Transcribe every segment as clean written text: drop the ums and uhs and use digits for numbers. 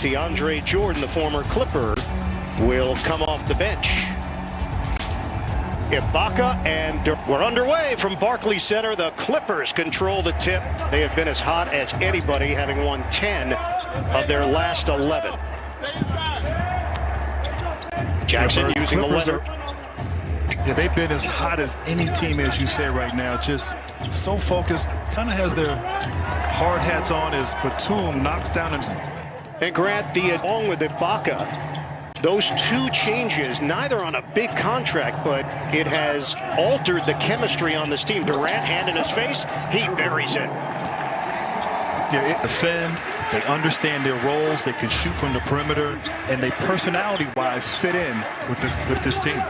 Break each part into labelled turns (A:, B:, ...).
A: DeAndre Jordan, the former Clipper, will come off the bench. Ibaka and we're underway from Barclays Center. The Clippers control the tip. They have been as hot as anybody, having won 10 of their last 11. Jackson using the letter.
B: Yeah, they've been as hot as any team, as you say right now. Just so focused. Kind of has their hard hats on as Batum knocks down.
A: And Grant, along with Ibaka, those two changes, neither on a big contract, but it has altered the chemistry on this team. Durant, hand in his face, he buries it.
B: Yeah, it defend. They understand their roles. They can shoot from the perimeter, and they personality-wise fit in with this team.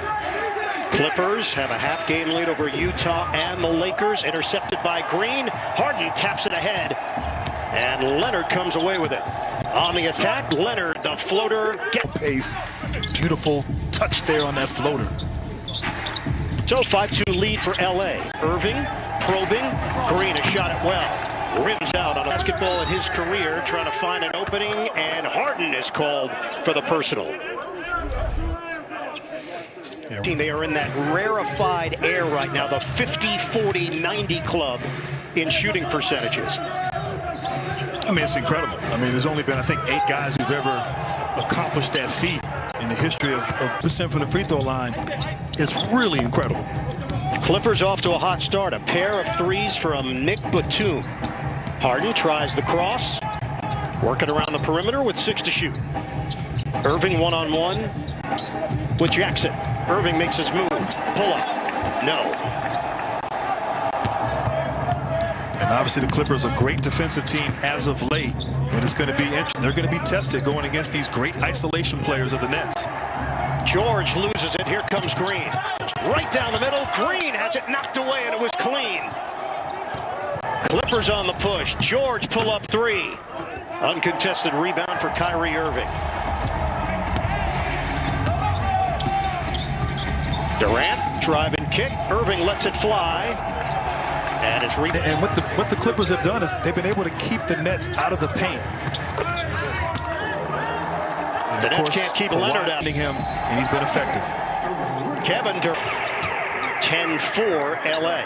A: Clippers have a half-game lead over Utah and the Lakers. Intercepted by Green. Harden taps it ahead, and Leonard comes away with it. On the attack, Leonard, the floater.
B: Pace, beautiful touch there on that floater.
A: So 5-2 lead for LA. Irving, probing, Green has shot it well. Rims out on basketball in his career, trying to find an opening, and Harden is called for the personal.
B: Yeah.
A: They are in that rarefied air right now, the 50-40-90 club in shooting percentages.
B: I mean, it's incredible. I mean, there's only been, I think, 8 guys who've ever accomplished that feat in the history of percent from the free throw line. It's really incredible.
A: Clippers off to a hot start. A pair of threes from Nick Batum. Harden tries the cross. Working around the perimeter with 6 to shoot. Irving one-on-one with Jackson. Irving makes his move. Pull up. No.
B: And obviously the Clippers are a great defensive team as of late. But it's going to be interesting. They're going to be tested going against these great isolation players of the Nets.
A: George loses it. Here comes Green. Right down the middle. Green has it knocked away, and it was clean. Clippers on the push. George pull up 3. Uncontested rebound for Kyrie Irving. Durant, drive and kick. Irving lets it fly. And it's
B: and what the Clippers have done is they've been able to keep the Nets out of the paint. And
A: the Nets can't keep Leonard out.
B: Him, and he's been effective.
A: Kevin Durant, 10-4 LA.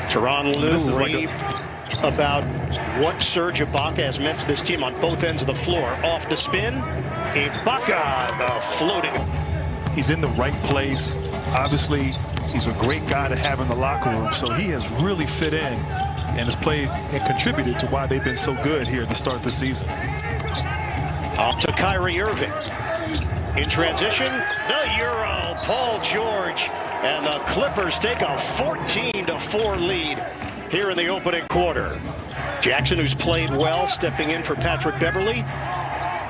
A: Teron Lue raved about what Serge Ibaka has meant to this team on both ends of the floor. Off the spin, Ibaka, the floating.
B: He's in the right place. Obviously, he's a great guy to have in the locker room, so he has really fit in and has played and contributed to why they've been so good here at the start of the season.
A: Off to Kyrie Irving. In transition, the Euro, Paul George, and the Clippers take a 14-4 lead here in the opening quarter. Jackson, who's played well, stepping in for Patrick Beverley.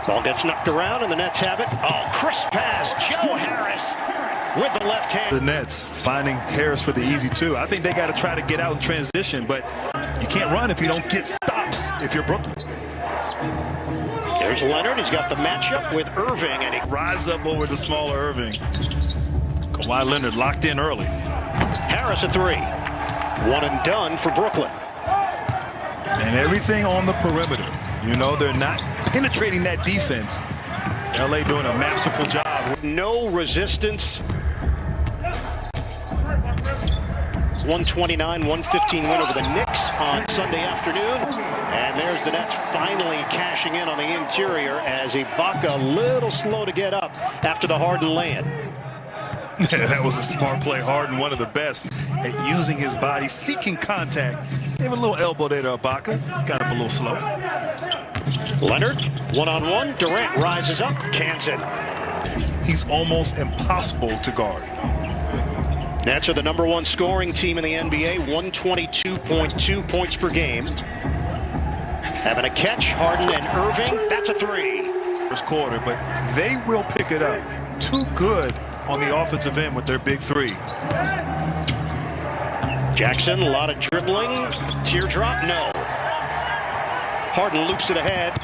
A: Ball gets knocked around, and the Nets have it. Oh, crisp pass, Joe Harris with the left hand.
B: The Nets finding Harris for the easy 2. I think they got to try to get out in transition, but you can't run if you don't get stops if you're Brooklyn.
A: There's Leonard. He's got the matchup with Irving, and he
B: rises up over the smaller Irving. Kawhi Leonard locked in early.
A: Harris a 3. One and done for Brooklyn.
B: And everything on the perimeter. You know, they're not penetrating that defense. LA doing a masterful job.
A: No resistance. 129-115 win over the Knicks on Sunday afternoon. And there's the Nets finally cashing in on the interior as Ibaka a little slow to get up after the Harden lay-in.
B: Yeah, that was a smart play. Harden, one of the best at using his body, seeking contact. Gave a little elbow there to Ibaka. Got up a little slow.
A: Leonard, one-on-one. Durant rises up, cans it.
B: He's almost impossible to guard.
A: Nets are the #1 scoring team in the NBA, 122.2 points per game. Having a catch, Harden and Irving. That's a 3.
B: First quarter, but they will pick it up. Too good on the offensive end with their big 3.
A: Jackson, a lot of dribbling. Teardrop, no. Harden loops it ahead.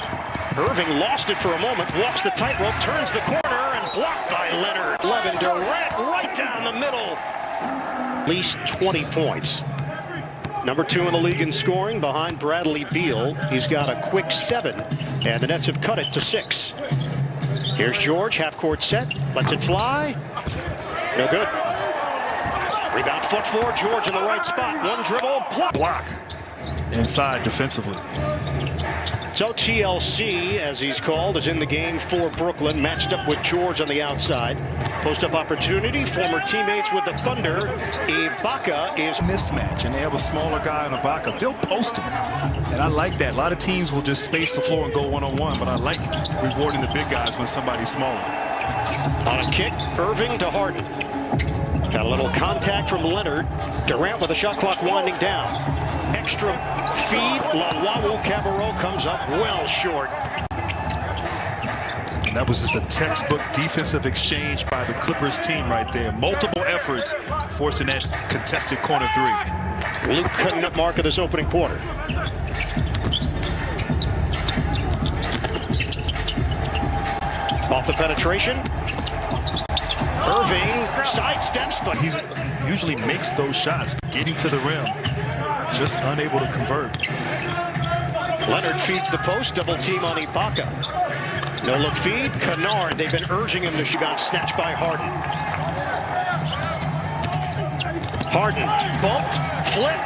A: Irving lost it for a moment, walks the tightrope, turns the corner, and blocked by Leonard. Kevin Durant right down the middle. At least 20 points. Number 2 in the league in scoring behind Bradley Beal. He's got a quick 7, and the Nets have cut it to 6. Here's George, half-court set, lets it fly. No good. Rebound, foot 4, George in the right spot. One dribble,
B: block inside defensively.
A: So TLC, as he's called, is in the game for Brooklyn, matched up with George on the outside. Post-up opportunity, former teammates with the Thunder. Ibaka is
B: mismatch, and they have a smaller guy in Ibaka. They'll post him, and I like that. A lot of teams will just space the floor and go one-on-one, but I like rewarding the big guys when somebody's smaller.
A: On a kick, Irving to Harden. Got a little contact from Leonard. Durant with the shot clock winding down. Extra feed. Lawawu Cabarrot comes up well short.
B: And that was just a textbook defensive exchange by the Clippers team right there. Multiple efforts forcing that contested corner 3.
A: Luke cutting up mark of this opening quarter. Off the penetration. Irving sidesteps, but
B: he usually makes those shots, getting to the rim, just unable to convert.
A: Leonard feeds the post, double team on Ibaka. No look feed, Kennard, they've been urging him to shoot, got snatched by Harden. Harden, bumped, flip,